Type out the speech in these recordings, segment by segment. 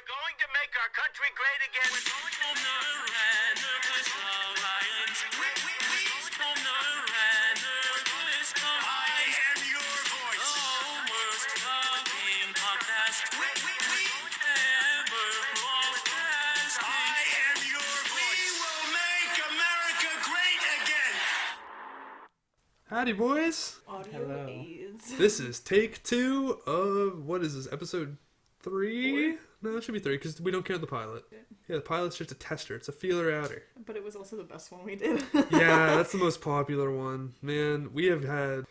We're going to make our country great again. We're going to make Anarchist Alliance. I am your voice. Worst talking podcast. Ever broadcasting. I am your voice. We will make America great again. Howdy, boys. Hello. This is take 2 of, what is this, episode 3? 4? No, it should be 3 because we don't count the pilot. Yeah, the pilot's just a tester. It's a feeler outer. But it was also the best one we did. Yeah, that's the most popular one. Man, we have had...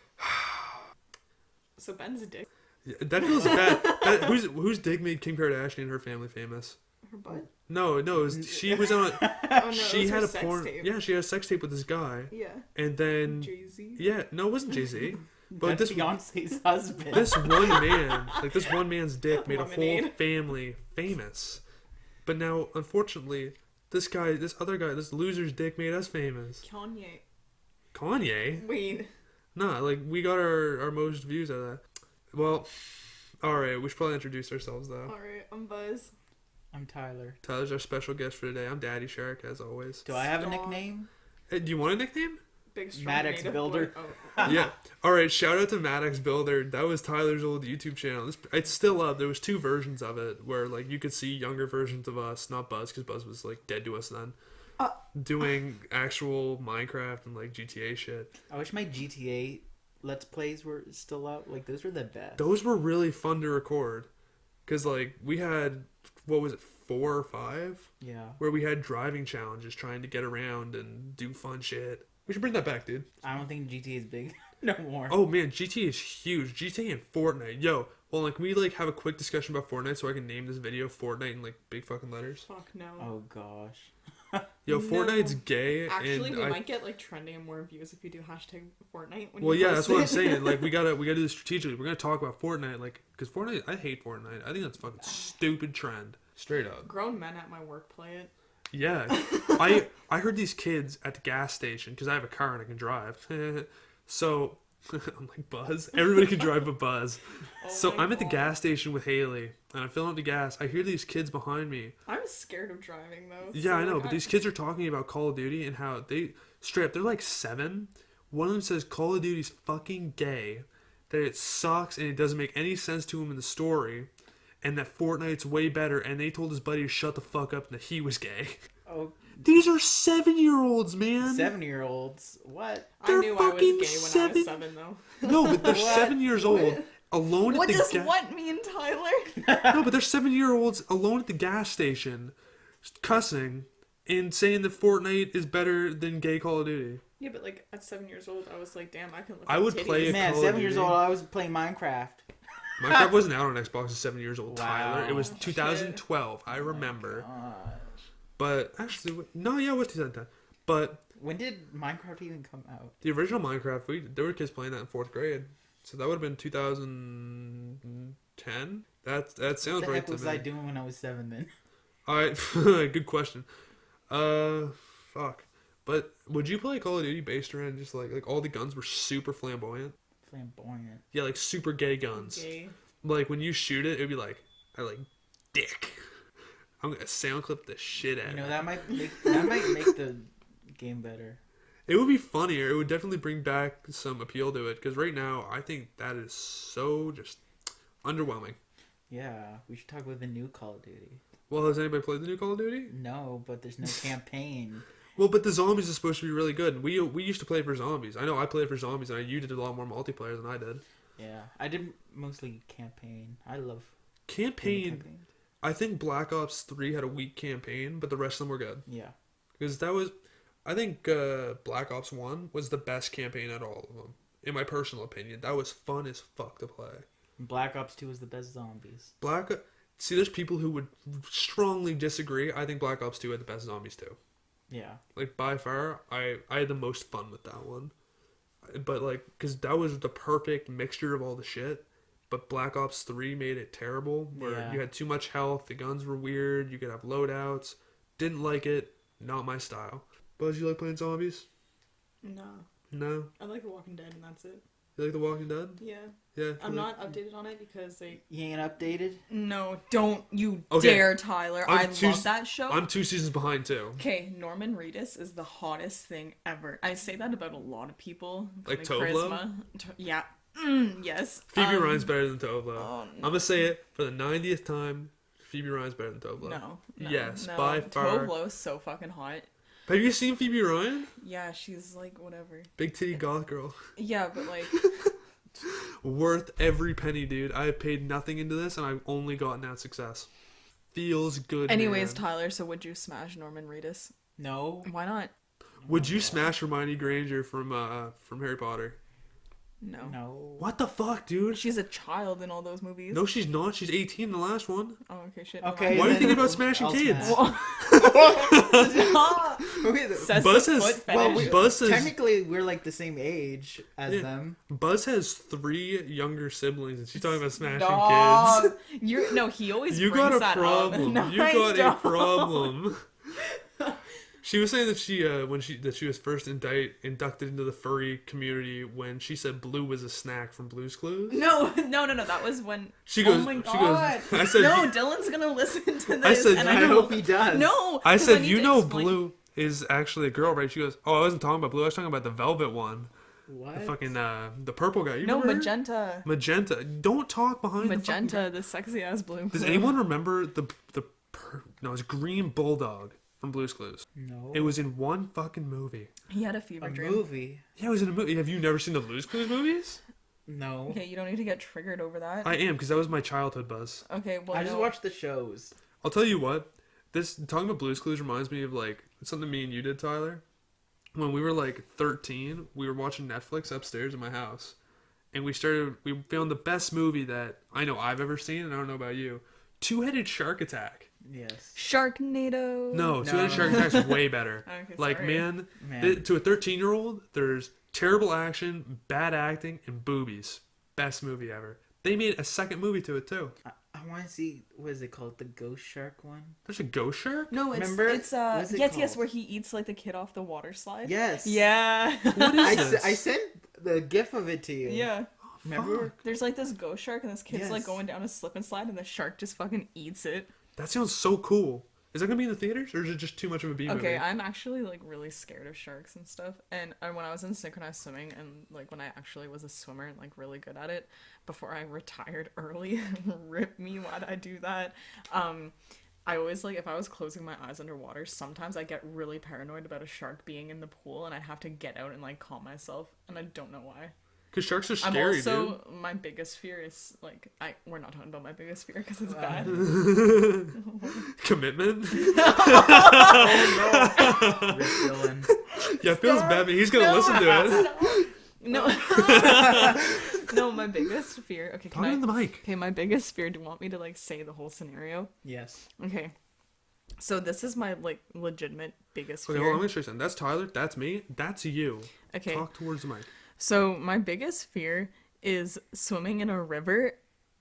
So Ben's a dick. Yeah, that feels bad. Whose dick made Kim Kardashian and her family famous? Her butt? No, it was, she was on... Oh no, she it was had her a sex porn... tape. Yeah, she had a sex tape with this guy. Yeah. And then... Jay-Z? Yeah, no, it wasn't Jay-Z. But That's Beyonce's husband. This one man, this one man's dick made a whole Lemonade. family famous. But now, unfortunately, this loser's dick made us famous. Kanye. Kanye? Wait. Nah, we got our most views out of that. Well, alright, we should probably introduce ourselves, though. Alright, I'm Buzz. I'm Tyler. Tyler's our special guest for today. I'm Daddy Shark, as always. Do I have a Strong. nickname? Hey, do you want a nickname? Big strong Maddox native Builder. boy. Oh. Yeah. Alright, shout out to Maddox Builder. That was Tyler's old YouTube channel. It's still up. There was 2 versions of it where you could see younger versions of us, not Buzz, because Buzz was dead to us then. Doing actual Minecraft and GTA shit. I wish my GTA Let's Plays were still out. Those were the best. Those were really fun to record. Because we had, what was it, 4 or 5? Yeah. Where we had driving challenges trying to get around and do fun shit. We should bring that back, dude. I don't think GTA is big no more. Oh man, GTA is huge. GTA and Fortnite. Yo, well, can we have a quick discussion about Fortnite so I can name this video Fortnite in big fucking letters? Fuck no. Oh gosh. Yo, No. Fortnite's gay. Actually, and we might get trending and more views if you do hashtag Fortnite. When Well, you yeah, post that's what I'm it. saying. We gotta do this strategically. We're gonna talk about Fortnite, because Fortnite. I hate Fortnite. I think that's a fucking stupid trend. Straight up. Grown men at my work play it. Yeah, I heard these kids at the gas station because I have a car and I can drive. So I'm like Buzz. Everybody can drive but Buzz. Oh So my I'm at the God. gas station with Haley and I'm filling up the gas. I hear these kids behind me. I'm scared of driving though. Yeah, so, I know, but these kids are talking about Call of Duty and how they're 7. One of them says Call of Duty's fucking gay, that it sucks and it doesn't make any sense to him in the story, and that Fortnite's way better, and they told his buddy to shut the fuck up and that he was gay. Oh, These are 7-year-olds, man. 7-year-olds. What? I they're knew I was fucking gay when I 7. was 7 though. No, but they're What? 7 years old, alone What at the does gas. what mean, Tyler? No, but they're 7-year-olds alone at the gas station, cussing and saying that Fortnite is better than gay Call of Duty. Yeah, but at 7 years old, I was like, damn, I can look I at would titties. play it. Man, Call of 7 years Duty. old, I was playing Minecraft. Minecraft wasn't out on Xbox at 7 years old, Wow. Tyler. It was Shit. 2012. I remember. Gosh. But actually, no, yeah, it was 2010. But When did Minecraft even come out? the original Minecraft, there were kids playing that in 4th grade. So that would have been 2010. That sounds What the right heck to was me. I doing when I was 7 then? Alright, good question. Fuck. But would you play Call of Duty based around just all the guns were super flamboyant? Flamboyant. Yeah, super gay guns. Gay. When you shoot it, it'd be dick. I'm gonna sound clip the shit out You know, of it. that might make the game better. It would be funnier. It would definitely bring back some appeal to it. Because right now, I think that is so just underwhelming. Yeah, we should talk about the new Call of Duty. Well, has anybody played the new Call of Duty? No, but there's no campaign. Well, but the zombies is supposed to be really good. We used to play for zombies. I know I played for zombies, and you did a lot more multiplayer than I did. Yeah, I did mostly campaign. I love Campaign. campaign. I think Black Ops 3 had a weak campaign, but the rest of them were good. Yeah. Because I think Black Ops 1 was the best campaign out of all of them. In my personal opinion. That was fun as fuck to play. Black Ops 2 was the best zombies. See, there's people who would strongly disagree. I think Black Ops 2 had the best zombies too. Yeah. By far, I had the most fun with that one. But because that was the perfect mixture of all the shit. But Black Ops 3 made it terrible, where Yeah. you had too much health, the guns were weird, you could have loadouts. Didn't like it, not my style. Buzz, you like playing zombies? No. No? I like The Walking Dead and that's it. You like The Walking Dead? Yeah. Yeah. I'm not updated on it because they... You ain't updated? No, don't you Okay. dare, Tyler. I love that show. I'm 2 seasons behind too. Okay, Norman Reedus is the hottest thing ever. I say that about a lot of people. Like including Tove Lo? Charisma. Yeah. Yes. Phoebe Ryan's better than Tove Lo. oh, I'm gonna say it for the 90th time. Phoebe Ryan's better than Tove Lo. No. Yes, no. by far. Tove Lo's so fucking hot. Have you seen Phoebe Ryan? Yeah, she's like whatever. Big titty goth girl. Yeah, but like Worth every penny, dude. I have paid nothing into this, and I've only gotten that success. Feels good. anyways, man. Tyler, so would you smash Norman Reedus? No. Why not? Would you smash Hermione Granger from Harry Potter? No. No. What the fuck, dude? She's a child in all those movies. No, she's not. She's 18 in the last one. Oh, okay, shit. Okay. Why are you then thinking about smashing I'll kids? smash. Stop. Okay, Says Buzz the has- foot well, fetish. Buzz says technically, we're like the same age as Yeah. them. Buzz has 3 younger siblings, and she's talking about smashing kids. Dog. You're no. He always You brings got a that problem. up. No, You I got a don't. problem. She was saying that she was first inducted into the furry community when she said Blue was a snack from Blue's Clues. No. That was when. She goes. Oh my She god. goes. I said. No, Dylan's gonna listen to this. I said, and I I know- hope he does. No. I 'cause said, need you to know, explain- Blue is actually a girl, right? She goes, oh, I wasn't talking about Blue. I was talking about the velvet one, What? the fucking the purple guy. You No, remember her? magenta. Magenta. Don't talk behind Magenta, the sexy ass blue. the fucking... Does anyone remember no, it's Green Bulldog from Blue's Clues. No. It was in one fucking movie. He had a fever a dream. movie. Yeah, it was in a movie. Have you never seen the Blue's Clues movies? No. Okay, you don't need to get triggered over that. I am, because that was my childhood, Buzz. Okay, well, I just no. watched the shows. I'll tell you what. Talking about Blue's Clues reminds me of like something me and you did, Tyler. When we were like 13, we were watching Netflix upstairs in my house, and we found the best movie that I know I've ever seen, and I don't know about you. Two-Headed Shark Attack. Yes. Sharknado. No, Two-Headed Shark Attack's way better. Okay, Like, sorry. man, Man. to a 13-year-old, there's terrible action, bad acting, and boobies. Best movie ever. They made a second movie to it too. I want to see, what is it called? The Ghost Shark one? There's a ghost shark? No, Remember? it's What is it yes, called? where he eats like the kid off the water slide. Yes. Yeah. What is this? I sent the gif of it to you. Yeah. Remember? Fuck. There's like this ghost shark and this kid's Yes. like going down a slip and slide and the shark just fucking eats it. That sounds so cool. Is that gonna be in the theaters, or is it just too much of a B movie? Okay, I'm actually like really scared of sharks and stuff. And when I was in synchronized swimming and like when I actually was a swimmer and like really good at it, before I retired early, rip me, why'd I do that? I always like if I was closing my eyes underwater, sometimes I get really paranoid about a shark being in the pool and I'd have to get out and like calm myself, and I don't know why. Because sharks are I'm scary, also my biggest fear is like we're not talking about my biggest fear because it's bad. dude. Commitment? Rick Dillon. Yeah, it feels bad, but he's gonna listen to it. No, no, my biggest fear. Okay, Talk in the mic. Okay, my biggest fear. Do you want me to like say the whole scenario? Yes. Okay. So this is my like legitimate biggest Okay, fear. hold on, I'm gonna show you something. That's Tyler, that's me, that's you. Okay. Talk towards the mic. So my biggest fear is swimming in a river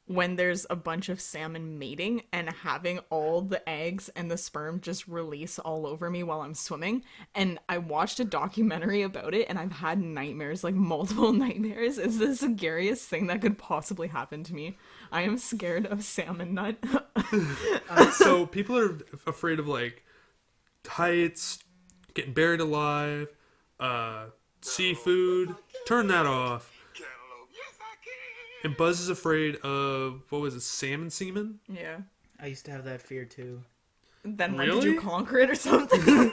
when there's a bunch of salmon mating and having all the eggs and the sperm just release all over me while I'm swimming. And I watched a documentary about it and I've had nightmares, like multiple nightmares. It's the scariest thing that could possibly happen to me. I am scared of salmon nut. So people are afraid of like heights, getting buried alive, seafood. Turn that off. Cantaloupe, yes I can. And Buzz is afraid of, what was it, salmon semen? Yeah. I used to have that fear too. Then when did Really? you conquer it or something?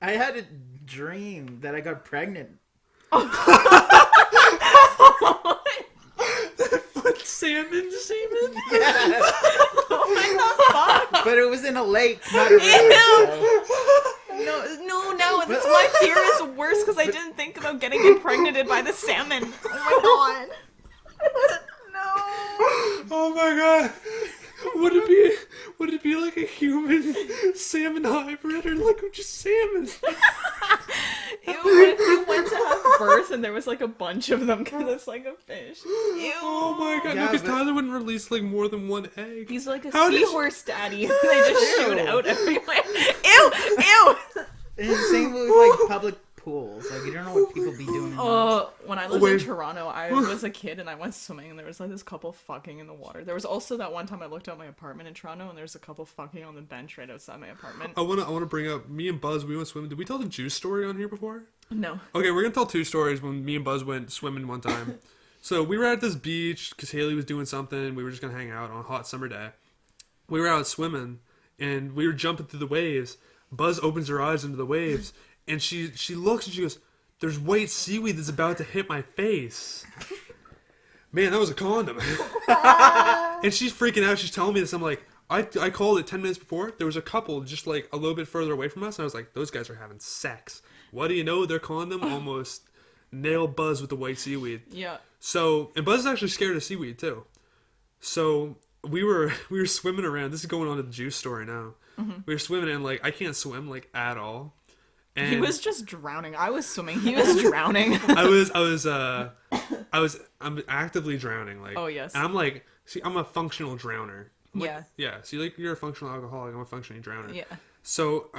I had a dream that I got pregnant. Salmon semen? But it was in a lake, not a river. No, that's my fear is worse because I didn't think about getting impregnated by the salmon. Oh my god. No. Oh my god. Would it be like a human salmon hybrid or like just salmon? Ew, what if you went to have birth and there was like a bunch of them because it's like a fish? Ew. Oh my god, Yeah, because but- Tyler wouldn't release like more than one egg. He's like a How did- seahorse daddy. They just shoot Ew. out everywhere. Ew! Ew! And same with like pools. Like, you don't know what people be doing in those. Oh, when I lived Wait. in Toronto, I was a kid and I went swimming and there was like this couple fucking in the water. There was also that one time I looked out my apartment in Toronto and there was a couple fucking on the bench right outside my apartment. I wanna bring up me and Buzz. We went swimming. Did we tell the juice story on here before? No. Okay, we're gonna tell two stories when me and Buzz went swimming one time. So we were at this beach because Haley was doing something. We were just gonna hang out on a hot summer day. We were out swimming and we were jumping through the waves. Buzz opens her eyes into the waves and she looks and she goes, "There's white seaweed that's about to hit my face." Man, that was a condom. And she's freaking out. She's telling me this. I'm like, I called it 10 minutes before. There was a couple just like a little bit further away from us. And I was like, those guys are having sex. What do you know? Their condom almost nailed Buzz with the white seaweed. Yeah. So, and Buzz is actually scared of seaweed too. So we were swimming around. This is going on to the juice story now. We were swimming and like I can't swim like at all. And He was just drowning. I was swimming. He was drowning. I'm actively drowning. Like, Oh, yes. And I'm like, see, I'm a functional drowner. I'm like, Yeah. yeah. See, like you're a functional alcoholic. I'm a functioning drowner. Yeah. So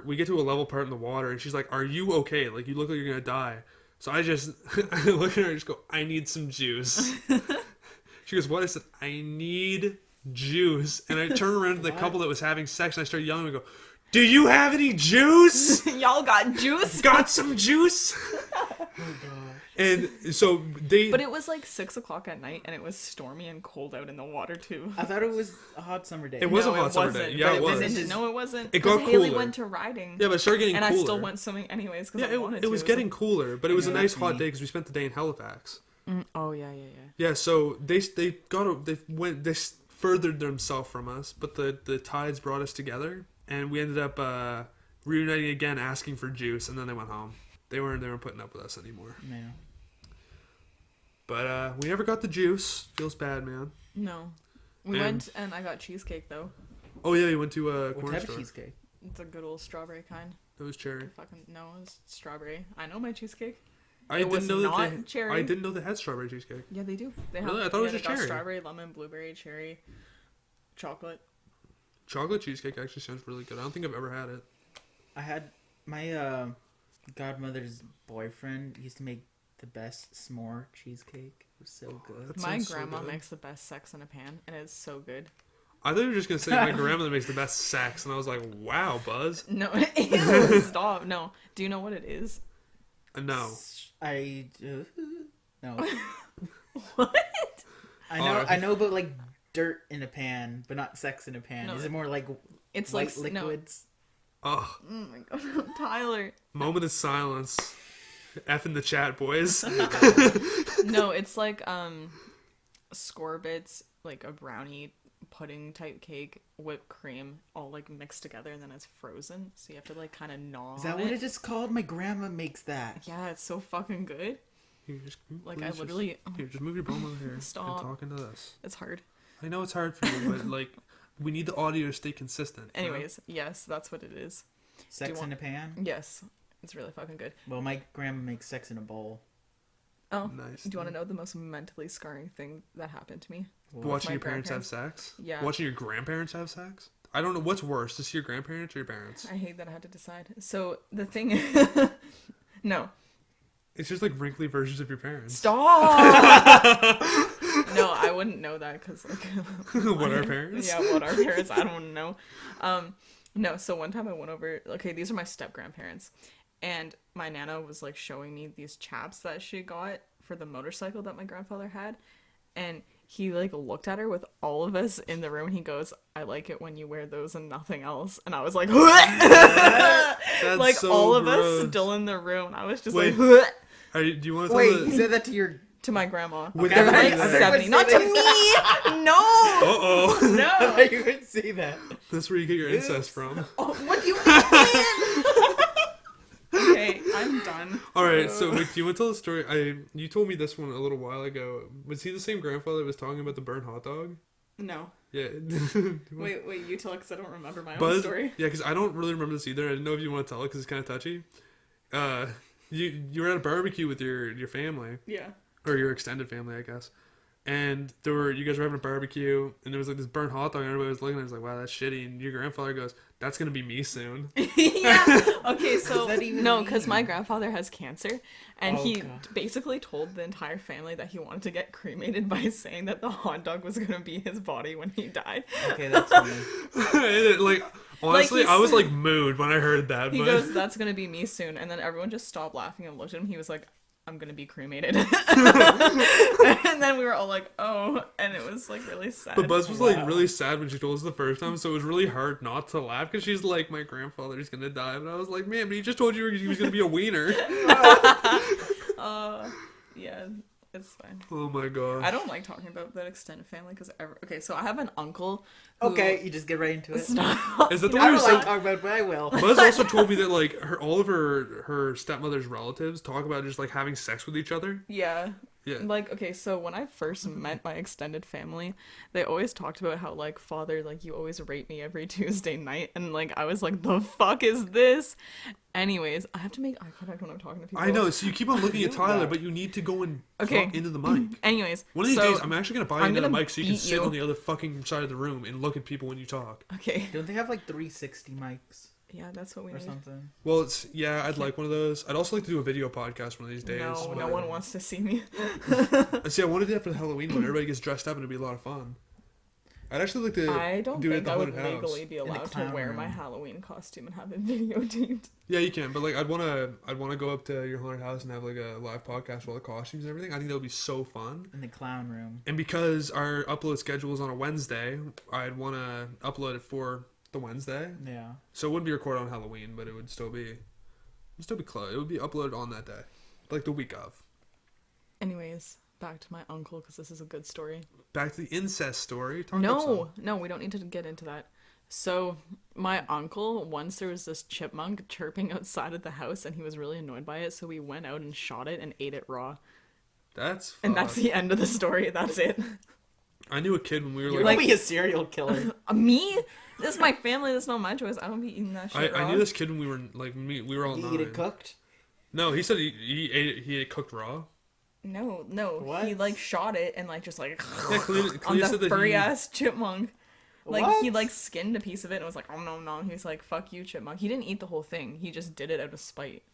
we get to a level part in the water, and she's like, "Are you okay? Like you look like you're gonna die." So I just I look at her and just go, "I need some juice." She goes, "What?" I said, "I need juice." And I turn around to the couple that was having sex, and I start yelling and go, "Do you have any juice? Y'all got juice? Got some juice?" And so But it was like 6 o'clock at night and it was stormy and cold out in the water too. I thought it was a hot summer day. It was No, a hot it summer wasn't. day. Yeah, But it it was. wasn't. No, it wasn't. It got 'Cause Haley cooler. went to riding. Yeah, but it started getting and cooler. I still went swimming anyways because Yeah, I wanted it to. was getting cooler, but it was a Yeah, nice that's hot me. day because we spent the day in Halifax. Oh yeah. Yeah, so they furthered themselves from us, but the tides brought us together, and we ended up reuniting again, asking for juice, and then they went home. They weren't putting up with us anymore. Yeah. But we never got the juice. Feels bad, man. No. We And- went and I got cheesecake though. Oh yeah, you went to a What corner type of store. cheesecake? It's a good old strawberry kind. It was cherry. Fucking no, it's strawberry. I know my cheesecake. I It didn't was know that not they. cherry. I didn't know they had strawberry cheesecake. Yeah, they do. They Really? I thought it was they just got cherry. strawberry, lemon, blueberry, cherry, chocolate. Chocolate cheesecake actually sounds really good. I don't think I've ever had it. I had my godmother's boyfriend used to make the best s'more cheesecake. It was so good. That My sounds so grandma good. makes the best sex in a pan, and it's so good. I thought you were just gonna say my grandmother makes the best sex, and I was like, wow, Buzz. No, ew, stop. No. Do you know what it is? No. No. What? I know, but like dirt in a pan, but not sex in a pan. No, Is it more like It's white like liquids? Oh, No. Oh my god, Tyler. moment of silence. F in the chat, boys. No, it's like scorbits, like a brownie pudding type cake, whipped cream, all like mixed together, and then it's frozen. So you have to like kind of gnaw. Is that on what it is called? My grandma makes that. Yeah, it's so fucking good. Here, just, Like, please I literally- Here, just move your bum over here. Stop. And talk into this. It's hard. I know it's hard for you, but like, we need the audio to stay consistent. you know? Anyways, yes, that's what it is. Sex want- in a pan? Yes, it's really fucking good. Well, my grandma makes sex in a bowl. Oh, Nice. do you want to know the most mentally scarring thing that happened to me? Watching my your parents have grandparents? sex? Yeah. Watching your grandparents have sex? I don't know what's worse, to see your grandparents or your parents. I hate that I had to decide. So the thing, no, It's just like wrinkly versions of your parents. stop. No, I wouldn't know that because like What are parents? Yeah, what are parents? I don't know. No, so one time I went over. Okay, these are my step grandparents, and my nana was like showing me these chaps that she got for the motorcycle that my grandfather had, and he like looked at her with all of us in the room. And he goes, "I like it when you wear those and nothing else." And I was like, That's like so all of gross. us still in the room. And I was just Wait. like, Do you want to Wait, tell you the... said that to your... to my grandma. With They're the- like I thought you 70, would not say to that. me. No, Uh-oh. I no. thought you would say that. That's where you get your incest from. Oh, what do you mean? Okay, I'm done. Alright, so wait, do you want to tell the story? You told me this one a little while ago. Was he the same grandfather that was talking about the burnt hot dog? No. Yeah. Wait, you tell it because I don't remember my own Buzz? story. Yeah, because I don't really remember this either. I didn't know if you want to tell it because it's kind of touchy. You were at a barbecue with your family. Yeah. Or your extended family, I guess. and you guys were having a barbecue, and there was like this burnt hot dog, and everybody was looking at it, was like, wow, that's shitty. And your grandfather goes, that's gonna be me soon. Yeah. Okay, so that even no, because mean? my grandfather has cancer, and Oh, he God. basically told the entire family that he wanted to get cremated by saying that the hot dog was gonna be his body when he died. Okay, that's funny. Like, honestly, Like, I was he's- like moved when I heard that. He But goes, "That's gonna be me soon," and then everyone just stopped laughing and looked at him. He was like, "I'm gonna be cremated," and then we were all like, "Oh," and it was like really sad. But Buzz was like Wow. really sad when she told us the first time, so it was really hard not to laugh because she's like, my grandfather's gonna die, and I was like, man, but he just told you he was gonna be a wiener. Yeah, it's fine. Oh my god. I don't like talking about that extended family because okay, so I have an uncle. Who, Okay, you just get right into it. Is that the I one you don't said? like talking about it, but I will. Buzz also told me that like all of her stepmother's relatives talk about just like having sex with each other. Yeah. Yeah. Like, okay, so when I first met my extended family, they always talked about how, like, father, like, you always rape me every Tuesday night. And, like, I was like, the fuck is this? Anyways, I have to make eye contact when I'm talking to people. I know, so you keep on looking at Tyler, that. but you need to go and Okay. talk into the mic. Anyways, One of these so, days, I'm actually gonna buy I'm another gonna mic so you can beat sit you. on the other fucking side of the room and look at people when you talk. Okay. Don't they have like 360 mics Yeah, that's what we or need. something? Well, I'd like one of those. I'd also like to do a video podcast one of these days. No, but- no one wants to see me. See, I want to do that for the Halloween one. Everybody gets dressed up and it'd be a lot of fun. I'd actually like to I don't do it at think the I would haunted house. legally be the allowed to clown wear room. my Halloween costume and have it videotaped. Yeah, you can, but like I'd wanna go up to your haunted house and have like a live podcast with all the costumes and everything. I think that would be so fun. In the clown room. And because our upload schedule is on a Wednesday, I'd wanna upload it for the Wednesday. Yeah. So it wouldn't be recorded on Halloween, but it would still be close. It would be uploaded on that day, like the week of. Anyways, back to my uncle because this is a good story. Back to the incest story. Talk about some. No, we don't need to get into that. So, my uncle, once there was this chipmunk chirping outside of the house and he was really annoyed by it, so we went out and shot it and ate it raw. That's And that's fucked. the end of the story. That's it. I knew a kid when we were You're like, like be a serial killer. Me? This is my family. That's not my choice. I don't be eating that shit raw. I knew this kid when we were like we were all You 9. eat it cooked? No, he said he ate it, he ate cooked raw. No. What? He, like, shot it and, like, just, like, Yeah, on Clea said the that furry-ass chipmunk. Like, he, What? like, skinned a piece of it and was like, oh, no. He's like, fuck you, chipmunk. He didn't eat the whole thing. He just did it out of spite.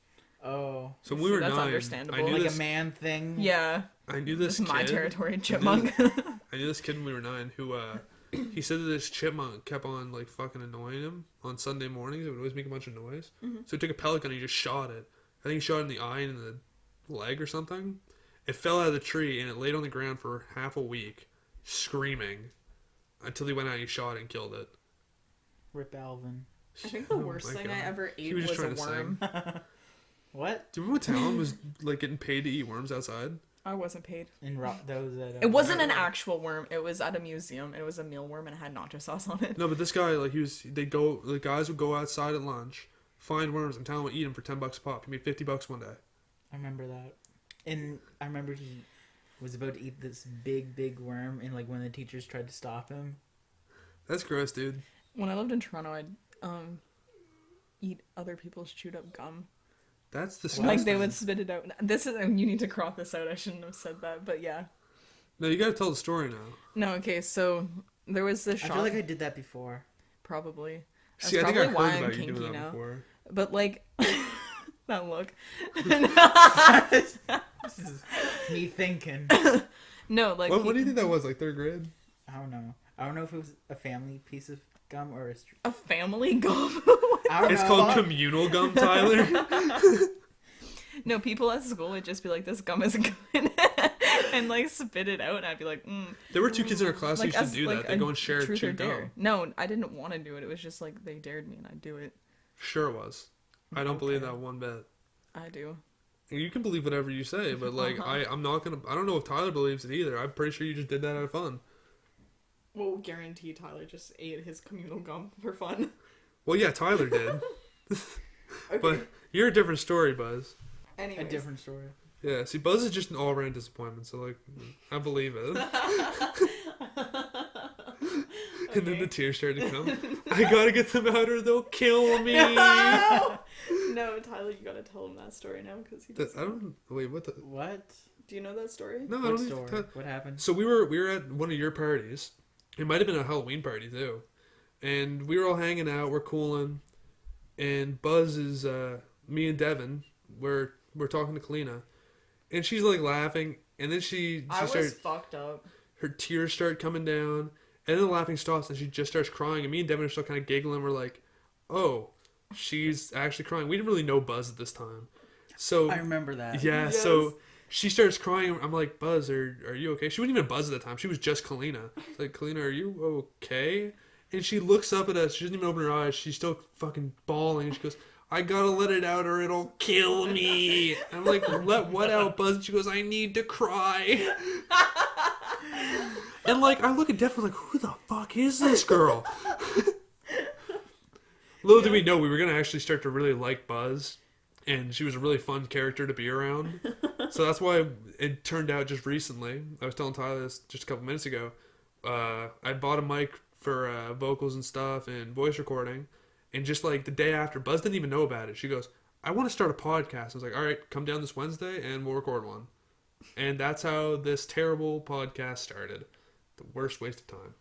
Oh. So when we were that's 9, understandable. I knew Like this. a man thing? Yeah. I knew this This is my kid. territory, chipmunk. I knew this kid when we were 9 who he said that this chipmunk kept on like fucking annoying him on Sunday mornings. It would always make a bunch of noise. Mm-hmm. So he took a pellet gun and he just shot it. I think he shot it in the eye and in the leg or something. It fell out of the tree and it laid on the ground for half a week, screaming, until he went out and he shot it and killed it. Rip Alvin. I think the Oh worst my thing God. I ever He ate was was, just a trying to worm. What? Do you remember when Talon was like getting paid to eat worms outside? I wasn't paid. That was at. It wasn't an actual worm. It was at a museum. It was a mealworm and it had nacho sauce on it. No, but this guy, like, the guys would go outside at lunch, find worms, and Talon would eat them for $10 a pop. He made $50 one day. I remember that. And I remember he was about to eat this big worm, and like when the teachers tried to stop him. That's gross, dude. When I lived in Toronto, I'd eat other people's chewed up gum. That's disgusting. Like they would spit it out. This is you need to crop this out. I shouldn't have said that, but yeah. No, you gotta tell the story now. No, okay. So there was this shop. I feel like I did that before. Probably. That's See, I think probably I why heard I'm about you kinky doing that now. before. But like that look. This is me thinking. No, like What do you think that was, like 3rd grade? I don't know. I don't know if it was a family piece of gum or a street. a family gum. I don't It's know. called communal gum, Tyler. No, people at school would just be like, "This gum is good," and like spit it out, and I'd be like, There were 2 kids in our class who like used to do that. They a go and share truth or chewed dare. gum. No, I didn't want to do it. It was just like they dared me, and I'd do it. Sure it was. I don't believe that one bit. I do. You can believe whatever you say, but like I'm not gonna. I don't know if Tyler believes it either. I'm pretty sure you just did that out of fun. Well, guarantee Tyler just ate his communal gum for fun. Well, yeah, Tyler did, but you're a different story, Buzz. A Anyways. different story. Yeah, see, Buzz is just an all-around disappointment, so, like, I believe it. And then the tears started to come. I gotta get them out or they'll kill me. No, Tyler, you gotta tell him that story now because he. I don't... Wait, what the... What? Do you know that story? No, I What don't need story? to What happened? So we were at one of your parties. It might have been a Halloween party too, and we were all hanging out. We're cooling, and Buzz is me and Devin. We're talking to Kalina, and she's like laughing, and then she I was started, fucked up. her tears start coming down, and then the laughing stops, and she just starts crying, and me and Devin are still kind of giggling. We're like, oh, she's actually crying. We didn't really know Buzz at this time, so I remember that. yeah. Yes. So she starts crying. I'm like, Buzz, are you okay? She wasn't even Buzz at the time. She was just Kalina. It's like, Kalina, are you okay? And she looks up at us. She doesn't even open her eyes. She's still fucking bawling. And she goes, I gotta let it out or it'll kill me. I'm like, let what out, Buzz? And she goes, I need to cry. And like, I look at Devin like, who the fuck is this girl? Little did we know we were gonna actually start to really like Buzz. And she was a really fun character to be around. So that's why it turned out just recently. I was telling Tyler this just a couple minutes ago. I bought a mic for vocals and stuff and voice recording. And just like the day after, Buzz didn't even know about it. She goes, I want to start a podcast. I was like, all right, come down this Wednesday and we'll record one. And that's how this terrible podcast started. The worst waste of time.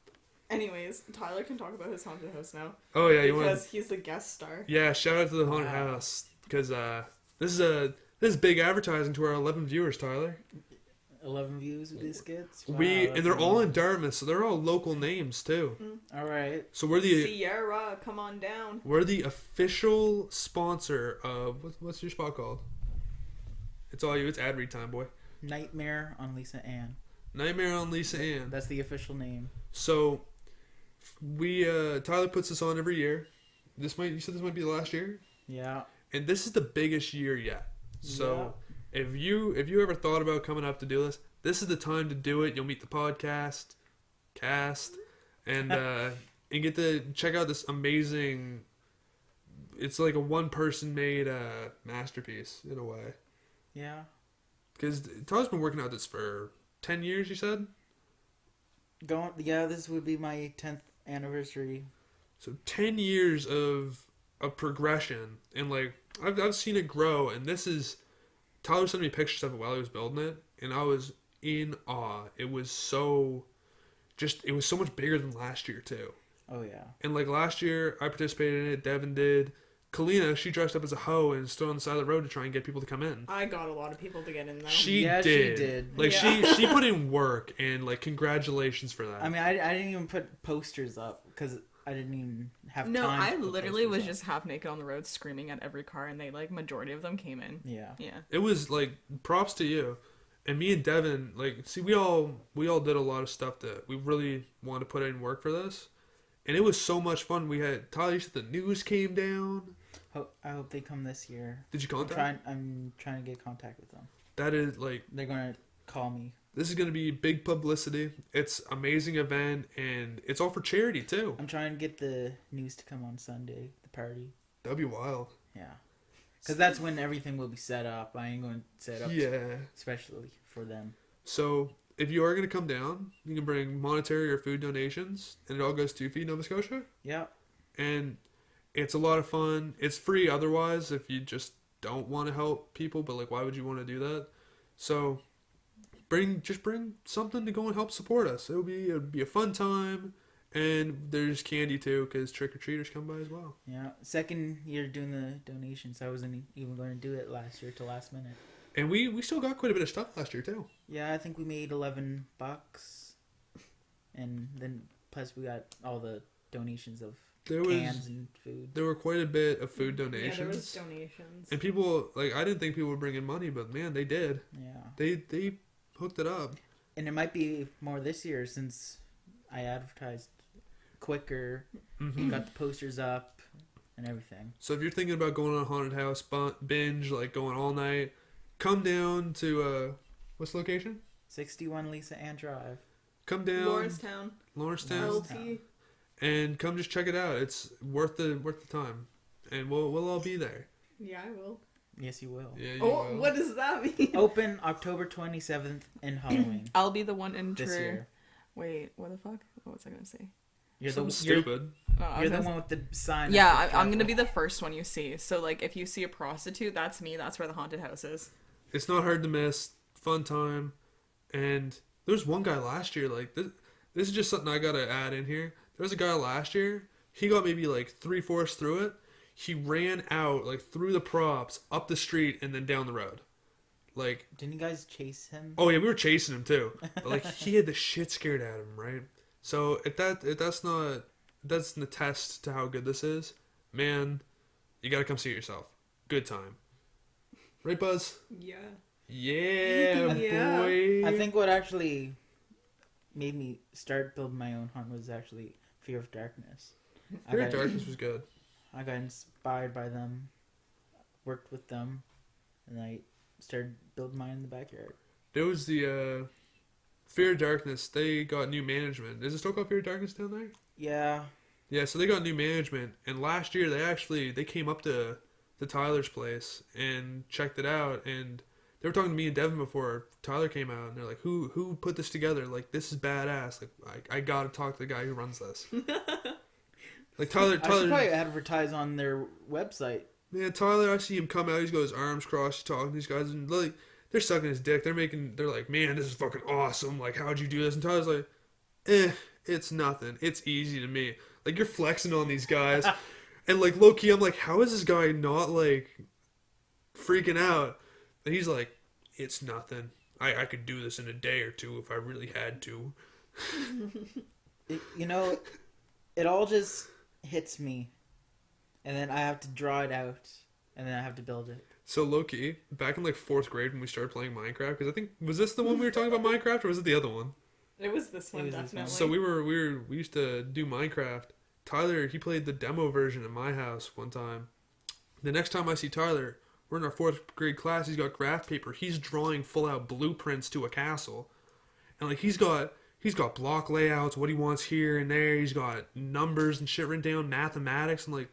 Anyways, Tyler can talk about his haunted house now. Oh, yeah. Because he's the guest star. Yeah, shout out to the haunted house. Because this is big advertising to our 11 viewers, Tyler. 11 views with these skits. Wow, And they're all in Dartmouth, so they're all local names too. All right. So we're the Sierra, come on down. we're the official sponsor of what's your spot called? It's all you. It's ad read time, boy. Nightmare on Lisa Ann. Nightmare on Lisa Ann. That's the official name. So we Tyler puts this on every year. You said this might be the last year, Yeah. and this is the biggest year yet. So. If you ever thought about coming up to do this is the time to do it. You'll meet the podcast cast and get to check out this amazing. It's like a one person made masterpiece in a way. Yeah. Because Tyler's been working out this for 10 years. You said. This would be my 10th anniversary. So 10 years of progression, and like I've seen it grow, and this is. Tyler sent me pictures of it while he was building it, and I was in awe. It was so much bigger than last year, too. Oh, yeah. And, like, last year, I participated in it. Devin did. Kalina, she dressed up as a hoe and stood on the side of the road to try and get people to come in. I got a lot of people to get in, though. She Yeah, did. she did. Like, Yeah. she put in work, and, like, congratulations for that. I mean, I didn't even put posters up because I didn't even have time. No, I to put literally posters was up. just half naked on the road screaming at every car, and majority of them came in. Yeah. Yeah. It was, like, props to you. And me and Devin, like, see, we all did a lot of stuff that we really wanted to put in work for this. And it was so much fun. We had, Tyler, you said the news came down. I hope they come this year. Did you contact? I'm trying to get contact with them. That is, like, They're gonna call me. this is going to be big publicity. It's an amazing event, and it's all for charity, too. I'm trying to get the news to come on Sunday, the party. That'd be wild. Yeah. Because that's when everything will be set up. I ain't going to set up Yeah. especially for them. So, if you are going to come down, you can bring monetary or food donations, and it all goes to Feed Nova Scotia. Yeah. And it's a lot of fun. It's free otherwise if you just don't want to help people, but, like, why would you want to do that? So... Bring something to go and help support us. It'll be a fun time, and there's candy too because trick or treaters come by as well. Yeah. Second year doing the donations. I wasn't even going to do it last year till last minute. And we still got quite a bit of stuff last year too. Yeah, I think we made $11, and then plus we got all the donations of cans and food. There were quite a bit of food donations. Yeah, there was donations. And people, like, I didn't think people would bring in money, but man, they did. Yeah. They hooked it up. And it might be more this year since I advertised quicker, got the posters up, and everything. So if you're thinking about going on a haunted house binge, like going all night, come down to what's the location? 61 Lisa Ann Drive. Come down Lawrencetown. LT, and come just check it out. It's worth the time, and we'll all be there. Yeah, I will. Yes, you will. Yeah, you Oh, will. what does that mean? Open October 27th and Halloween. I'll be the one This year. Wait, what the fuck? What was I gonna say? You're Something the stupid. Oh, I You're was the gonna one with the sign. Yeah, up with I'm gonna careful. be the first one you see. So, like, if you see a prostitute, that's me. That's where the haunted house is. It's not hard to miss. fun time. And there was one guy last year, like, this is just something I gotta add in here. There was a guy last year, he got maybe like 3/4 through it. He ran out, like, through the props, up the street, and then down the road. Like, Didn't you guys chase him? oh yeah, we were chasing him too. But, like, he had the shit scared out of him, right? So if that's the test to how good this is, man, you gotta come see it yourself. Good time. Right, Buzz? Yeah. Yeah, Yeah. boy. I think what actually made me start building my own hunt was actually Fear of Darkness. Fear of Darkness was good. I got inspired by them, worked with them, and I started building mine in the backyard. There was the Fear of Darkness. They got new management. Is it still called Fear of Darkness down there? Yeah. Yeah, so they got new management, and last year they came up to Tyler's place and checked it out, and they were talking to me and Devin before Tyler came out, and they're like, "Who put this together? Like, this is badass. Like, I gotta talk to the guy who runs this." Like Tyler, I should probably advertise on their website. man, Tyler, I see him come out. He's got his arms crossed, he's talking to these guys, and like they're sucking his dick. They're like, "Man, this is fucking awesome. Like, how'd you do this?" And Tyler's like, it's nothing. It's easy to me. Like, you're flexing on these guys, and like low key, I'm like, how is this guy not like freaking out? And he's like, it's nothing. I could do this in a day or two if I really had to. It all just hits me, and then I have to draw it out, and then I have to build it. So low key, back in like 4th grade when we started playing Minecraft, because I think, was this the one we were talking about Minecraft, or was it the other one? It was this one, It was this definitely. So we used to do Minecraft. Tyler, he played the demo version at my house one time. The next time I see Tyler, we're in our 4th grade class. He's got graph paper. He's drawing full out blueprints to a castle, and like he's got block layouts, what he wants here and there. He's got numbers and shit written down, mathematics. I'm like,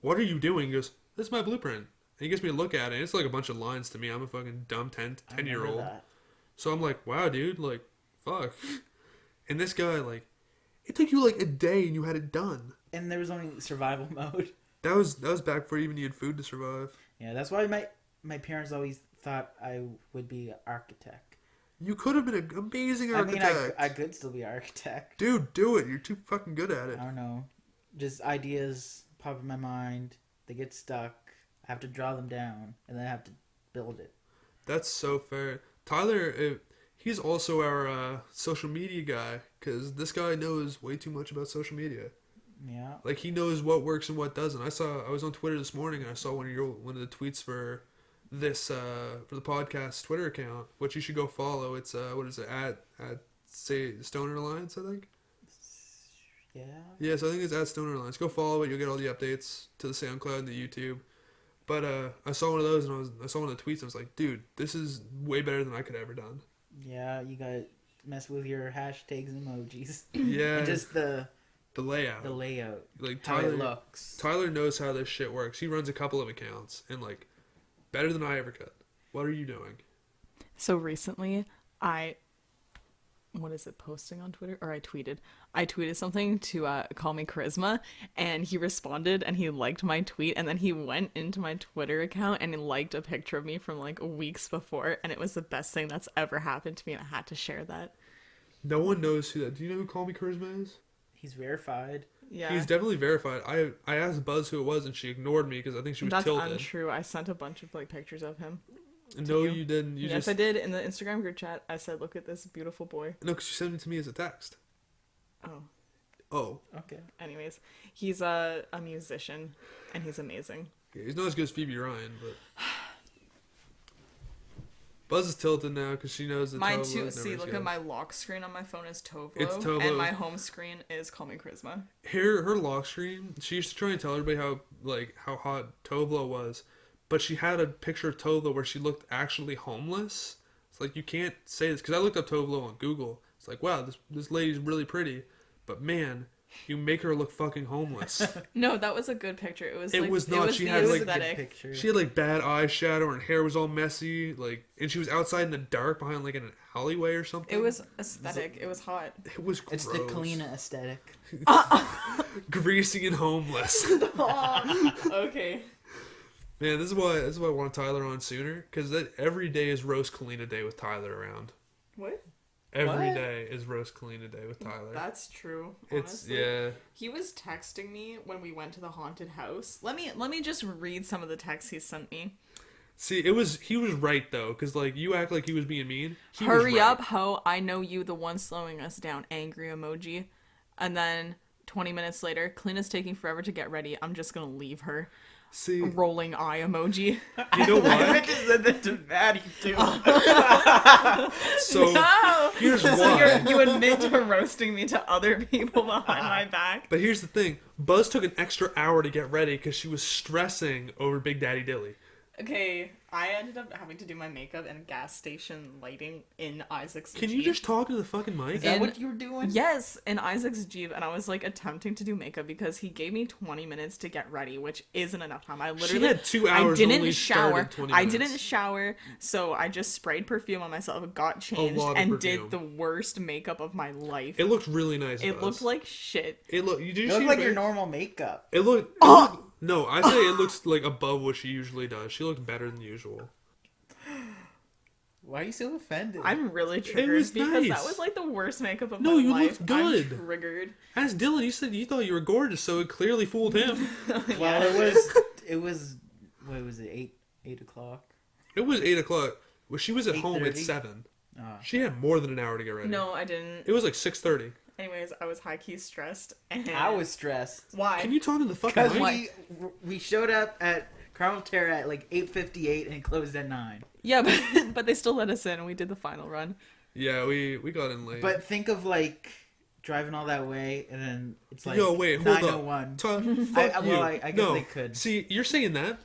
what are you doing? He goes, this is my blueprint. And he gets me to look at it. And it's like a bunch of lines to me. I'm a fucking dumb 10-year-old. That. So I'm like, wow, dude, like, fuck. And this guy, like, it took you like a day and you had it done. And there was only survival mode. That was back before you even needed food to survive. Yeah, that's why my parents always thought I would be an architect. You could have been an amazing architect. I mean, I could still be an architect. Dude, do it. You're too fucking good at it. I don't know. Just ideas pop in my mind. They get stuck. I have to draw them down, and then I have to build it. That's so fair. Tyler, he's also our social media guy, because this guy knows way too much about social media. Yeah. Like, he knows what works and what doesn't. I was on Twitter this morning, and I saw one of the tweets for this for the podcast Twitter account, which you should go follow. It's what is it, at say Stoner Alliance, I think. Yeah, so I think it's at Stoner Alliance. Go follow it. You'll get all the updates to the SoundCloud and the YouTube. But I saw one of those, and I saw one of the tweets. I was like, dude, this is way better than I could have ever done. Yeah, you gotta mess with your hashtags and emojis. Yeah, And just the layout. Like Tyler, how it looks. Tyler knows how this shit works. He runs a couple of accounts, and like, better than I ever could. What are you doing? So recently, posting on Twitter? Or I tweeted something to call me Charisma, and he responded and he liked my tweet, and then he went into my Twitter account and he liked a picture of me from like weeks before, and it was the best thing that's ever happened to me, and I had to share that. No one knows who that. Do you know who Call Me Charisma is? He's verified. Yeah. He's definitely verified. I asked Buzz who it was, and she ignored me because I think she was That's tilted. untrue. I sent a bunch of like pictures of him. No, you didn't. Yes, I did. In the Instagram group chat, I said, "Look at this beautiful boy." No, because you sent it to me as a text. Oh. Okay. Anyways, he's a musician, and he's amazing. Yeah, he's not as good as Phoebe Ryan, but Buzz is tilted now because she knows that Mine Tovlo too. never See, look goes. at my lock screen on my phone is Tovlo, It's Tovlo. and my home screen is Call Me Charisma. Her lock screen. She used to try and tell everybody how hot Tovlo was, but she had a picture of Tovlo where she looked actually homeless. It's like, you can't say this, because I looked up Tovlo on Google. It's like, wow, this lady's really pretty, but man, you make her look fucking homeless. No, that was a good picture. It was. It like, was not. It was She the had, like, aesthetic. Picture. She had like bad eyeshadow, and her hair was all messy, like, and she was outside in the dark behind like an alleyway or something. It was aesthetic. It was hot. It was gross. It's the Kalina aesthetic. Greasy and homeless. Okay. Man, this is why I want Tyler on sooner, because every day is roast Kalina day with Tyler around. What? Every What? day is roast Kalina day with Tyler. That's true. It's Honestly. yeah. He was texting me when we went to the haunted house. Let me just read some of the texts he sent me. See, he was right though, because like you act like he was being mean. He was Hurry right. up, ho! I know you, the one slowing us down. Angry emoji, and then 20 minutes later, Kalina's taking forever to get ready. I'm just gonna leave her. See, Rolling eye emoji. you know I what? just said that to Maddie too. So No! here's So why. you admit to roasting me to other people behind my back. But here's the thing: Buzz took an extra hour to get ready because she was stressing over Big Daddy Dilly. Okay, I ended up having to do my makeup and gas station lighting in Isaac's Can Jeep. you just talk to the fucking mic? Is that And- what you were doing? Yes, in Isaac's Jeep, and I was like attempting to do makeup because he gave me 20 minutes to get ready, which isn't enough time. I literally had 2 hours. I didn't only shower. started 20 I minutes. didn't shower, so I just sprayed perfume on myself, got changed, lot of and perfume. did the worst makeup of my life. It looked really nice. It Buzz. looked like shit. It looked. You did It you looked see like her your face? normal makeup. It looked. No, I say it looks like above what she usually does. She looked better than usual. Why are you so offended? I'm really triggered was because nice. that was like the worst makeup of No, my you life. looked good. I'm triggered. As Dylan, you said you thought you were gorgeous, so it clearly fooled him. Well, it was. What was it? 8 o'clock. It was 8 o'clock. Well, she was at home at 8:30? 7. Ah. She had more than an hour to get ready. No, I didn't. It was like 6:30. Anyways, I was high key stressed. And I was stressed why? Can you talk to the fucking because mic? we showed up at Carmel Terra at like 8:58 and closed at 9. Yeah, but they still let us in, and we did the final run. Yeah, we got in late. But think of like driving all that way and then it's like Yo, wait, hold 9:01. up. Fuck you. I guess no. they could. See, you're saying that.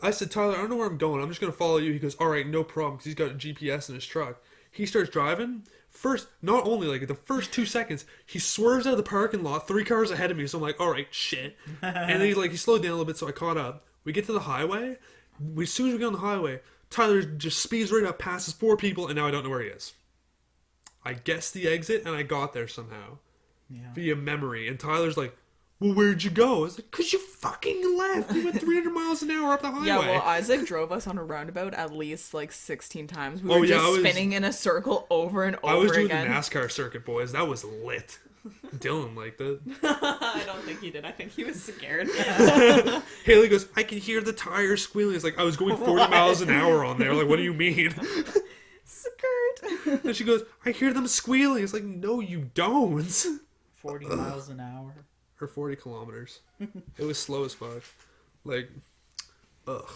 I said, Tyler, I don't know where I'm going. I'm just going to follow you. He goes, all right, no problem, because he's got a GPS in his truck. He starts driving. First, not only, like, the first 2 seconds, he swerves out of the parking lot, 3 cars ahead of me, so I'm like, all right, shit. And then he slowed down a little bit, so I caught up. We get to the highway. As soon as we get on the highway, Tyler just speeds right up, passes 4 people, and now I don't know where he is. I guessed the exit, and I got there somehow. Yeah. Via memory. And Tyler's like, well, where'd you go? I was like, because you fucking left. You went 300 miles an hour up the highway. Yeah, well, Isaac drove us on a roundabout at least like 16 times. We Oh, were yeah, just I was- spinning in a circle over and over I was doing again. the NASCAR circuit, boys. That was lit. Dylan liked it. I don't think he did. I think he was scared. Haley goes, I can hear the tires squealing. It's like, I was going 40 miles an hour on there. Like, what do you mean? Skirt. And she goes, I hear them squealing. It's like, no, you don't. 40 miles an hour. Or 40 kilometers. It was slow as fuck. Like, ugh.